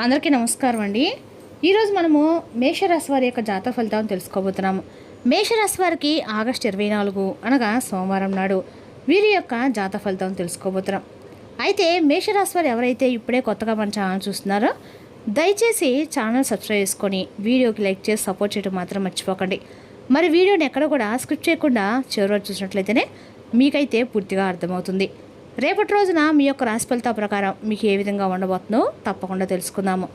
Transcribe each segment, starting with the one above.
అందరికీ నమస్కారం అండి. ఈరోజు మనము మేషరాశి వారి యొక్క జాతక ఫలితాలను తెలుసుకోబోతున్నాము. మేషరాశి వారికి ఆగస్టు 24 అనగా సోమవారం నాడు వీరి యొక్క జాతక ఫలితాలను తెలుసుకోబోతున్నాం. అయితే మేషరాశి వారు ఎవరైతే ఇప్పుడే కొత్తగా మన ఛానల్ చూస్తున్నారో దయచేసి ఛానల్ సబ్స్క్రైబ్ చేసుకొని వీడియోకి లైక్ చేసి సపోర్ట్ చేయడం మాత్రం మర్చిపోకండి. మరి వీడియోని ఎక్కడ కూడా స్కిప్ చేయకుండా చివరి వరకు చూసినట్లయితేనే మీకైతే పూర్తిగా అర్థమవుతుంది. రేపటి రోజున మీ యొక్క రాశి ఫలితాల ప్రకారం మీకు ఏ విధంగా ఉండబోతుందో తప్పకుండా తెలుసుకుందాము.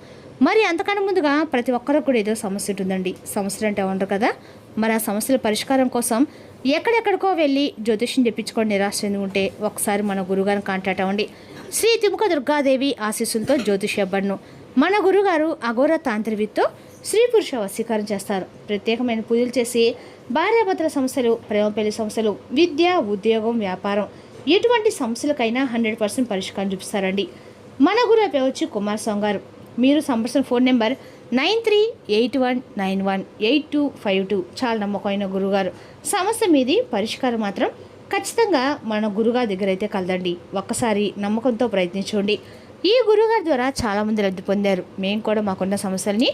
మరి అంతకన్నా ముందుగా ప్రతి ఒక్కరికి కూడా ఏదో సమస్య ఉంటుందండి. సమస్యలు అంటే ఉండరు కదా. మరి ఆ సమస్యల పరిష్కారం కోసం ఎక్కడెక్కడికో వెళ్ళి జ్యోతిష్యం చెప్పించుకొని నిరాశ చెంది ఉంటే ఒకసారి మన గురుగారిని కాంటాక్ట్ అవ్వండి. శ్రీ తిముక దుర్గాదేవి ఆశీస్సులతో జ్యోతిష్యబ్బను మన గురుగారు అఘోర తాంత్రివిత్తో స్త్రీ పురుష వశీకరణ చేస్తారు. ప్రత్యేకమైన పూజలు చేసి భార్యాభర్తల సమస్యలు, ప్రేమ పెళ్లి సమస్యలు, విద్య, ఉద్యోగం, వ్యాపారం ఎటువంటి సమస్యలకైనా 100% పరిష్కారం చూపిస్తారండి. మన గురువు పేరు వచ్చి కుమారస్వామి గారు. మీరు సంప్రదించిన ఫోన్ నెంబర్ 9381918252. చాలా నమ్మకమైన గురుగారు. సమస్య మీది పరిష్కారం మాత్రం ఖచ్చితంగా మన గురుగారి దగ్గర అయితే కలదండి. ఒక్కసారి నమ్మకంతో ప్రయత్నించండి. ఈ గురుగారి ద్వారా చాలామంది లబ్ధి పొందారు. మేము కూడా మాకున్న సమస్యల్ని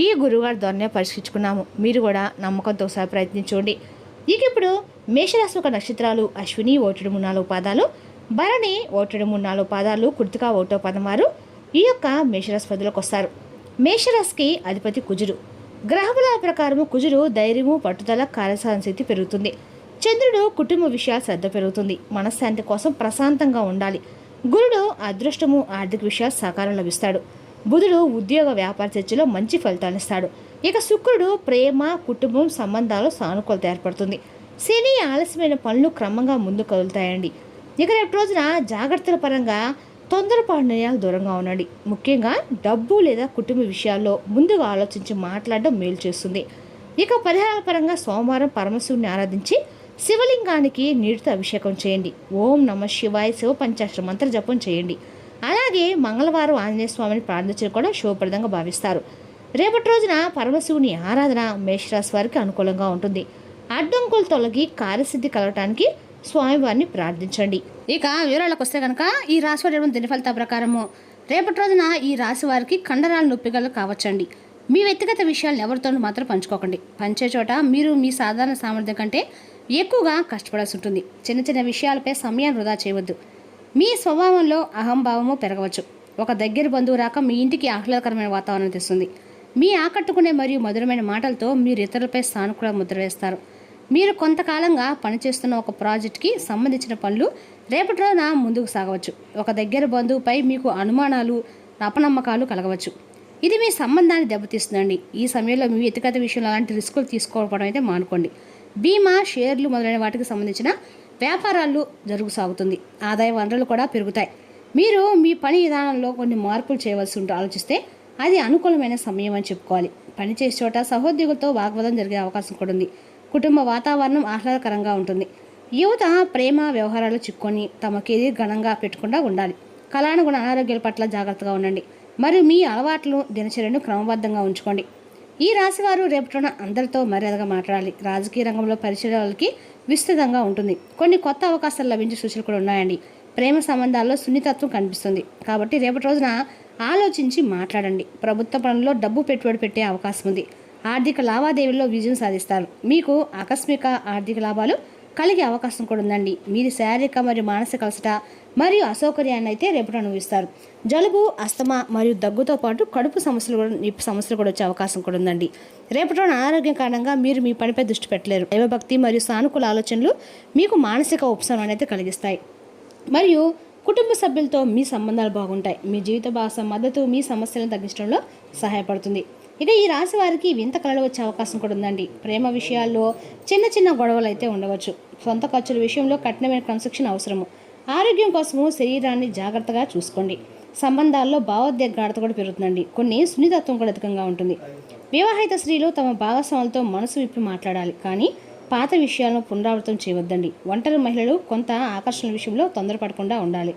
ఈ గురుగారి ద్వారానే పరిష్కరించుకున్నాము. మీరు కూడా నమ్మకంతో ఒకసారి ప్రయత్నించండి. ఇక ఇప్పుడు మేషరాశి యొక్క నక్షత్రాలు అశ్విని 1-3 పాదాలు, భరణి 1-3 పాదాలు, కృతిక 1వ పదం వారు ఈ యొక్క మేషరాశి పదవిలోకి వస్తారు. మేషరాశికి అధిపతి కుజుడు. గ్రహముల ప్రకారము కుజుడు ధైర్యము, పట్టుదల, కార్యసాధన శక్తి పెరుగుతుంది. చంద్రుడు కుటుంబ విషయాలు శ్రద్ధ పెరుగుతుంది. మనశ్శాంతి కోసం ప్రశాంతంగా ఉండాలి. గురుడు అదృష్టము, ఆర్థిక విషయాలు సహకారం లభిస్తాడు. బుధుడు ఉద్యోగ వ్యాపార చర్చలో మంచి ఫలితాలు ఇస్తాడు. ఇక శుక్రుడు ప్రేమ, కుటుంబం, సంబంధాలు సానుకూలత ఏర్పడుతుంది. శని ఆలస్యమైన పనులు క్రమంగా ముందు కదులుతాయండి. ఇక రేపు రోజున జాగ్రత్తల పరంగా తొందరపాటు నిర్ణయాలు దూరంగా ఉండండి. ముఖ్యంగా డబ్బు లేదా కుటుంబ విషయాల్లో ముందుగా ఆలోచించి మాట్లాడడం మేలు చేస్తుంది. ఇక పరిహారాల పరంగా సోమవారం పరమశివుని ఆరాధించి శివలింగానికి నీటితో అభిషేకం చేయండి. ఓం నమః శివాయ శివ పంచాక్షర మంత్ర జపం చేయండి. అలాగే మంగళవారం ఆంజనేయ స్వామిని ప్రార్థించడం కూడా శుభప్రదంగా భావిస్తారు. రేపటి రోజున పరమశివుని ఆరాధన మేషరాశి వారికి అనుకూలంగా ఉంటుంది. అడ్డంకులు తొలగి కార్యసిద్ధి కలగటానికి స్వామివారిని ప్రార్థించండి. ఇక వివరాలకు వస్తే కనుక ఈ రాశి వారి దిన ఫలితాల ప్రకారము రేపటి రోజున ఈ రాశి వారికి కండరాల నొప్పిగలు కావచ్చండి. మీ వ్యక్తిగత విషయాలను ఎవరితో మాత్రం పంచుకోకండి. పంచే చోట మీరు మీ సాధారణ సామర్థ్యం కంటే ఎక్కువగా కష్టపడాల్సి ఉంటుంది. చిన్న చిన్న విషయాలపై సమయాన్ని వృధా చేయవద్దు. మీ స్వభావంలో అహంభావము పెరగవచ్చు. ఒక దగ్గర బంధువు రాక మీ ఇంటికి ఆహ్లాదకరమైన వాతావరణం తెస్తుంది. మీ ఆకట్టుకునే మరియు మధురమైన మాటలతో మీరు ఇతరులపై సానుకూల ముద్ర వేస్తారు. మీరు కొంతకాలంగా పనిచేస్తున్న ఒక ప్రాజెక్ట్కి సంబంధించిన పనులు రేపటి రోజున ముందుకు సాగవచ్చు. ఒక దగ్గర బంధువుపై మీకు అనుమానాలు, అపనమ్మకాలు కలగవచ్చు. ఇది మీ సంబంధాన్ని దెబ్బతీస్తుందండి. ఈ సమయంలో మీ వ్యక్తిగత విషయంలో అలాంటి రిస్కులు తీసుకోవడం అయితే మానుకోండి. బీమా, షేర్లు మొదలైన వాటికి సంబంధించిన వ్యాపారాలు సాగుతుంది. ఆదాయ వనరులు కూడా పెరుగుతాయి. మీరు మీ పని విధానంలో కొన్ని మార్పులు చేయవలసి ఉంటూ ఆలోచిస్తే అది అనుకూలమైన సమయం అని చెప్పుకోవాలి. పనిచేసే చోట సహోద్యోగులతో వాగ్వాదం జరిగే అవకాశం కూడా ఉంది. కుటుంబ వాతావరణం ఆహ్లాదకరంగా ఉంటుంది. యువత ప్రేమ వ్యవహారాలు చిక్కుకొని తమకేది ఘనంగా పెట్టకుండా ఉండాలి. కళానుగుణ అనారోగ్యాల పట్ల జాగ్రత్తగా ఉండండి. మరియు మీ అలవాట్లు, దినచర్యను క్రమబద్ధంగా ఉంచుకోండి. ఈ రాశివారు రేపటిన అందరితో మర్యాదగా మాట్లాడాలి. రాజకీయ రంగంలో పరిచయాలకి విస్తృతంగా ఉంటుంది. కొన్ని కొత్త అవకాశాలు లభించే సూచనలు కూడా ఉన్నాయండి. ప్రేమ సంబంధాల్లో సున్నితత్వం కనిపిస్తుంది. కాబట్టి రేపటి రోజున ఆలోచించి మాట్లాడండి. ప్రభుత్వ పనుల్లో డబ్బు పెట్టుబడి పెట్టే అవకాశం ఉంది. ఆర్థిక లావాదేవీల్లో విజయం సాధిస్తారు. మీకు ఆకస్మిక ఆర్థిక లాభాలు కలిగే అవకాశం కూడా ఉందండి. మీరు శారీరక మరియు మానసిక అలసట మరియు అసౌకర్యాన్ని అయితే రేపటి అనుభవిస్తారు. జలుబు, అస్తమా మరియు దగ్గుతో పాటు కడుపు సమస్యలు కూడా వచ్చే అవకాశం కూడా ఉందండి. రేపటి అనారోగ్యం కారణంగా మీరు మీ పనిపై దృష్టి పెట్టలేరు. దైవభక్తి మరియు సానుకూల ఆలోచనలు మీకు మానసిక ఉపశమనాన్ని అయితే కలిగిస్తాయి. మరియు కుటుంబ సభ్యులతో మీ సంబంధాలు బాగుంటాయి. మీ జీవిత భాగ మద్దతు మీ సమస్యలను తగ్గించడంలో సహాయపడుతుంది. ఇక ఈ రాశి వారికి వింత కళలు వచ్చే అవకాశం కూడా ఉందండి. ప్రేమ విషయాల్లో చిన్న చిన్న గొడవలు అయితే ఉండవచ్చు. సొంత ఖర్చుల విషయంలో కఠినమైన క్రమశిక్షణ అవసరము. ఆరోగ్యం కోసము శరీరాన్ని జాగ్రత్తగా చూసుకోండి. సంబంధాల్లో భావోద్వేగాఢత కూడా పెరుగుతుందండి. కొన్ని సున్నితత్వం కూడా అధికంగా ఉంటుంది. వివాహిత స్త్రీలు తమ భాగస్వాములతో మనసు విప్పి మాట్లాడాలి. కానీ పాత విషయాలను పునరావృతం చేయవద్దండి. ఒంటరి మహిళలు కొంత ఆకర్షణ విషయంలో తొందరపడకుండా ఉండాలి.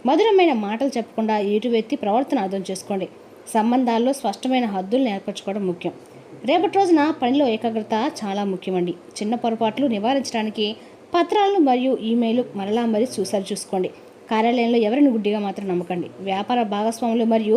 మధురమైన మాటలు చెప్పకుండా ఎటు వ్యక్తి ప్రవర్తన అర్థం చేసుకోండి. సంబంధాల్లో స్పష్టమైన హద్దులను ఏర్పరచుకోవడం ముఖ్యం. రేపటి రోజున పనిలో ఏకాగ్రత చాలా ముఖ్యమండి. చిన్న పొరపాట్లు నివారించడానికి పత్రాలను మరియు ఈమెయిల్ మరలా చూసుకోండి. కార్యాలయంలో ఎవరిని గుడ్డిగా మాత్రం నమ్మకండి. వ్యాపార భాగస్వాములు మరియు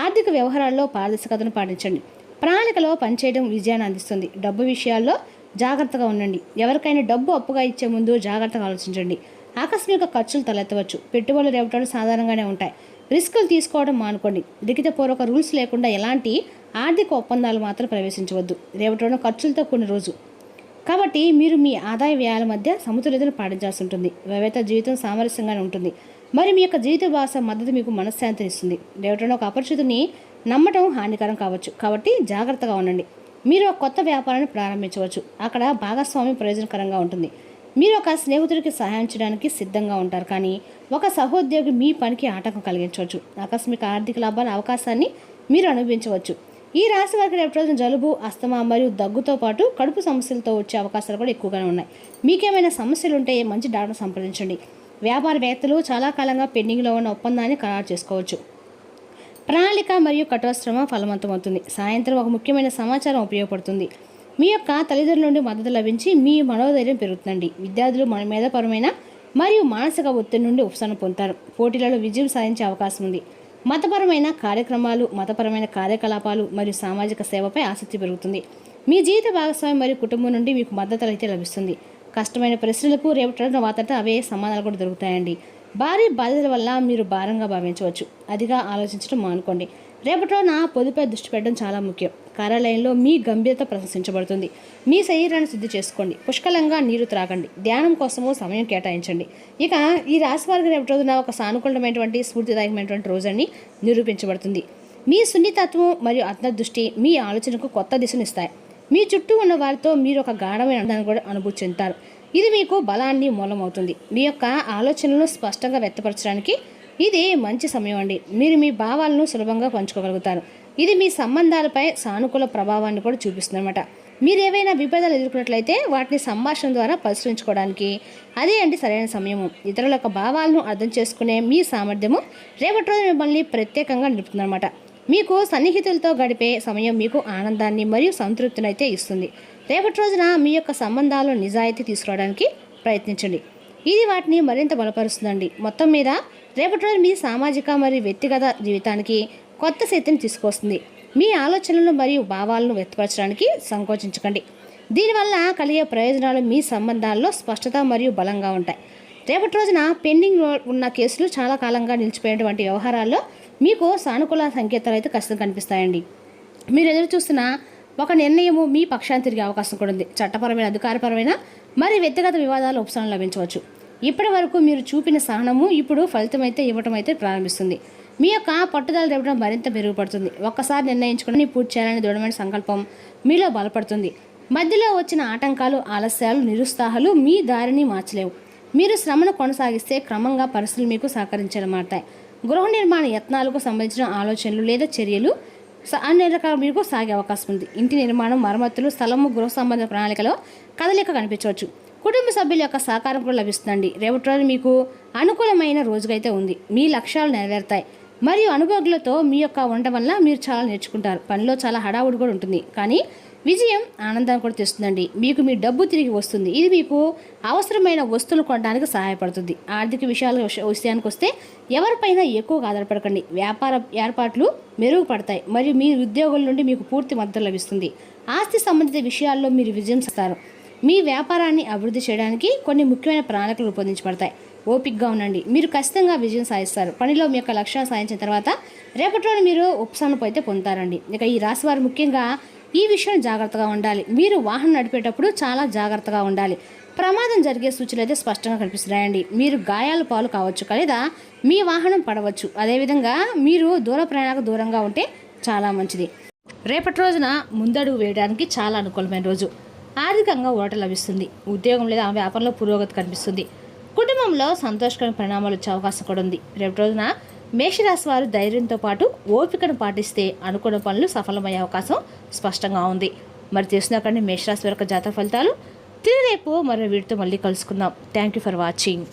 ఆర్థిక వ్యవహారాల్లో పారదర్శకతను పాటించండి. ప్రణాళికలో పనిచేయడం విజయాన్ని అందిస్తుంది. డబ్బు విషయాల్లో జాగ్రత్తగా ఉండండి. ఎవరికైనా డబ్బు అప్పుగా ఇచ్చే ముందు జాగ్రత్తగా ఆలోచించండి. ఆకస్మిక ఖర్చులు తలెత్తవచ్చు. పెట్టుబడులు రేపటాలు సాధారణంగానే ఉంటాయి. రిస్కులు తీసుకోవడం మానుకోండి. లిఖితపూర్వక రూల్స్ లేకుండా ఎలాంటి ఆర్థిక ఒప్పందాలు మాత్రం ప్రవేశించవద్దు. రేపటిలో ఖర్చులతో కొన్ని రోజు కాబట్టి మీరు మీ ఆదాయ వ్యయాల మధ్య సమతుల్యతను పాటించాల్సి ఉంటుంది. వ్యవేత జీవితం సామరస్యంగానే ఉంటుంది. మరి మీ యొక్క జీవిత భాష మద్దతు మీకు మనశ్శాంతిని ఇస్తుంది. రేపటిలో ఒక అపరిచితుని నమ్మటం హానికరం కావచ్చు. కాబట్టి జాగ్రత్తగా ఉండండి. మీరు ఒక కొత్త వ్యాపారాన్ని ప్రారంభించవచ్చు. అక్కడ భాగస్వామ్యం ప్రయోజనకరంగా ఉంటుంది. మీరు ఒక స్నేహితుడికి సహాయం చేయడానికి సిద్ధంగా ఉంటారు, కానీ ఒక సహోద్యోగి మీ పనికి ఆటంకం కలిగించవచ్చు. ఆకస్మిక ఆర్థిక లాభాల అవకాశాన్ని మీరు అనుభవించవచ్చు. ఈ రాశి వారికి రేపు రోజున జలుబు, అస్తమా మరియు దగ్గుతో పాటు కడుపు సమస్యలతో వచ్చే అవకాశాలు కూడా ఎక్కువగానే ఉన్నాయి. మీకేమైనా సమస్యలు ఉంటే మంచి డాక్టర్ సంప్రదించండి. వ్యాపారవేత్తలు చాలా కాలంగా పెండింగ్లో ఉన్న ఒప్పందాన్ని ఖరారు చేసుకోవచ్చు. ప్రణాళిక మరియు కఠోరశ్రమ ఫలవంతమవుతుంది. సాయంత్రం ఒక ముఖ్యమైన సమాచారం ఉపయోగపడుతుంది. మీ యొక్క తల్లిదండ్రుల నుండి మద్దతు లభించి మీ మనోధైర్యం పెరుగుతుందండి. విద్యార్థులు మన మేధపరమైన మరియు మానసిక ఒత్తిడి నుండి ఉపశమనం పొందుతారు. పోటీలలో విజయం సాధించే అవకాశం ఉంది. మతపరమైన కార్యక్రమాలు, మతపరమైన కార్యకలాపాలు మరియు సామాజిక సేవపై ఆసక్తి పెరుగుతుంది. మీ జీవిత భాగస్వామి మరియు కుటుంబం నుండి మీకు మద్దతు అయితే లభిస్తుంది. కష్టమైన ప్రశ్నలకు రేపటి వాతట అవే సమాధానాలు కూడా దొరుకుతాయండి. భారీ బాధ్యతల వల్ల మీరు భారంగా భావించవచ్చు. అదిగా ఆలోచించడం మానుకోండి. రేపటి రోజున పొదుపై దృష్టి పెట్టడం చాలా ముఖ్యం. కార్యాలయంలో మీ గంభీరత ప్రశంసించబడుతుంది. మీ శరీరాన్ని శుద్ధి చేసుకోండి. పుష్కలంగా నీరు త్రాగండి. ధ్యానం కోసము సమయం కేటాయించండి. ఇక ఈ రాశి వారికి రేపటి రోజున ఒక సానుకూలమైనటువంటి స్ఫూర్తిదాయకమైనటువంటి రోజని నిరూపించబడుతుంది. మీ సున్నితత్వం మరియు అంతర్దృష్టి మీ ఆలోచనకు కొత్త దిశనిస్తాయి. మీ చుట్టూ ఉన్న వారితో మీరు ఒక గాఢమైన అందాన్ని కూడా అనుభూతి చెందుతారు. ఇది మీకు బలాన్ని మూలమవుతుంది. మీ యొక్క ఆలోచనలను స్పష్టంగా వ్యక్తపరచడానికి ఇది మంచి సమయం అండి. మీరు మీ భావాలను సులభంగా పంచుకోగలుగుతారు. ఇది మీ సంబంధాలపై సానుకూల ప్రభావాన్ని కూడా చూపిస్తుంది అనమాట. మీరు ఏవైనా విభేదాలు ఎదుర్కొన్నట్లయితే వాటిని సంభాషణ ద్వారా పరిష్కరించుకోవడానికి అదే అండి సరైన సమయము. ఇతరుల యొక్క భావాలను అర్థం చేసుకునే మీ సామర్థ్యము రేపటి రోజు మిమ్మల్ని ప్రత్యేకంగా నిలుపుతుందన్నమాట. మీకు సన్నిహితులతో గడిపే సమయం మీకు ఆనందాన్ని మరియు సంతృప్తిని అయితే ఇస్తుంది. రేపటి రోజున మీ యొక్క సంబంధాలను నిజాయితీ తీసుకురావడానికి ప్రయత్నించండి. ఇది వాటిని మరింత బలపరుస్తుందండి. మొత్తం మీద రేపటి రోజు మీ సామాజిక మరియు వ్యక్తిగత జీవితానికి కొత్త శక్తిని తీసుకొస్తుంది. మీ ఆలోచనలు మరియు భావాలను వ్యక్తపరచడానికి సంకోచించకండి. దీనివల్ల కలిగే ప్రయోజనాలు మీ సంబంధాల్లో స్పష్టత మరియు బలంగా ఉంటాయి. రేపటి రోజున పెండింగ్ ఉన్న కేసులు చాలా కాలంగా నిలిచిపోయినటువంటి వ్యవహారాల్లో మీకు సానుకూల సంకేతాలు అయితే ఖచ్చితంగా కనిపిస్తాయండి. మీరు ఎదురు చూస్తున్న ఒక నిర్ణయము మీ పక్షాన్ని తిరిగే అవకాశం కూడా ఉంది. చట్టపరమైన, అధికారపరమైన మరియు వ్యక్తిగత వివాదాలు ఉపశమనం లభించవచ్చు. ఇప్పటి వరకు మీరు చూపిన సహనము ఇప్పుడు ఫలితం అయితే ఇవ్వటం అయితే ప్రారంభిస్తుంది. మీ యొక్క పట్టుదల రేపడం మరింత మెరుగుపడుతుంది. ఒక్కసారి నిర్ణయించుకుని పూర్తి చేయాలని దృఢమైన సంకల్పం మీలో బలపడుతుంది. మధ్యలో వచ్చిన ఆటంకాలు, ఆలస్యాలు, నిరుత్సాహాలు మీ దారిని మార్చలేవు. మీరు శ్రమను కొనసాగిస్తే క్రమంగా పరిస్థితులు మీకు సహకరించేలా మారతాయి. గృహ నిర్మాణ యత్నాలకు సంబంధించిన ఆలోచనలు లేదా చర్యలు అన్ని రకాల మీకు సాగే అవకాశం ఉంది. ఇంటి నిర్మాణం, మరమ్మతులు, స్థలము, గృహ సంబంధ ప్రణాళికలో కదలిక కనిపించవచ్చు. కుటుంబ సభ్యుల యొక్క సహకారం కూడా లభిస్తుందండి. రేపటి రోజు మీకు అనుకూలమైన రోజుకైతే ఉంది. మీ లక్ష్యాలు నెరవేరుతాయి మరియు అనుభవజ్ఞులతో మీ యొక్క ఉండడం వల్ల మీరు చాలా నేర్చుకుంటారు. పనిలో చాలా హడావుడి కూడా ఉంటుంది, కానీ విజయం ఆనందాన్ని కూడా తెస్తుందండి. మీకు మీ డబ్బు తిరిగి వస్తుంది. ఇది మీకు అవసరమైన వస్తువులు కొనడానికి సహాయపడుతుంది. ఆర్థిక విషయానికి వస్తే ఎవరిపైనా ఎక్కువగా ఆధారపడకండి. వ్యాపార ఏర్పాట్లు మెరుగుపడతాయి మరియు మీ ఉద్యోగుల నుండి మీకు పూర్తి మద్దతు లభిస్తుంది. ఆస్తి సంబంధిత విషయాల్లో మీరు విజయం సాధిస్తారు. మీ వ్యాపారాన్ని అభివృద్ధి చేయడానికి కొన్ని ముఖ్యమైన ప్రణాళికలు రూపొందించబడతాయి. ఓపికగా ఉండండి. మీరు ఖచ్చితంగా విజయం సాధిస్తారు. పనిలో మీ యొక్క లక్ష్యాలు సాధించిన తర్వాత రేపటిలోనే మీరు ఉపశమనం అయితే పొందుతారండి. ఇక ఈ రాశి వారు ముఖ్యంగా ఈ విషయం జాగ్రత్తగా ఉండాలి. మీరు వాహనం నడిపేటప్పుడు చాలా జాగ్రత్తగా ఉండాలి. ప్రమాదం జరిగే సూచనలు అయితే స్పష్టంగా కనిపిస్తున్నాయండి. మీరు గాయాల పాలు కావచ్చు, లేదా మీ వాహనం పడవచ్చు. అదేవిధంగా మీరు దూర ప్రయాణాలకు దూరంగా ఉంటే చాలా మంచిది. రేపటి రోజున ముందడుగు వేయడానికి చాలా అనుకూలమైన రోజు. ఆర్థికంగా ఊరట లభిస్తుంది. ఉద్యోగం లేదా వ్యాపారంలో పురోగతి కనిపిస్తుంది. కుటుంబంలో సంతోషకరమైన పరిణామాలు వచ్చే అవకాశం కూడా ఉంది. రేపటి రోజున మేషరాశి వారు ధైర్యంతో పాటు ఓపికను పాటిస్తే అనుకున్న పనులు సఫలమయ్యే అవకాశం స్పష్టంగా ఉంది. మరి తెలుసుకున్నాకండి మేషరాశి వారి జాతక ఫలితాలు. తిరిగి రేపు మరో వీడితో మళ్ళీ కలుసుకుందాం. Thank you for watching.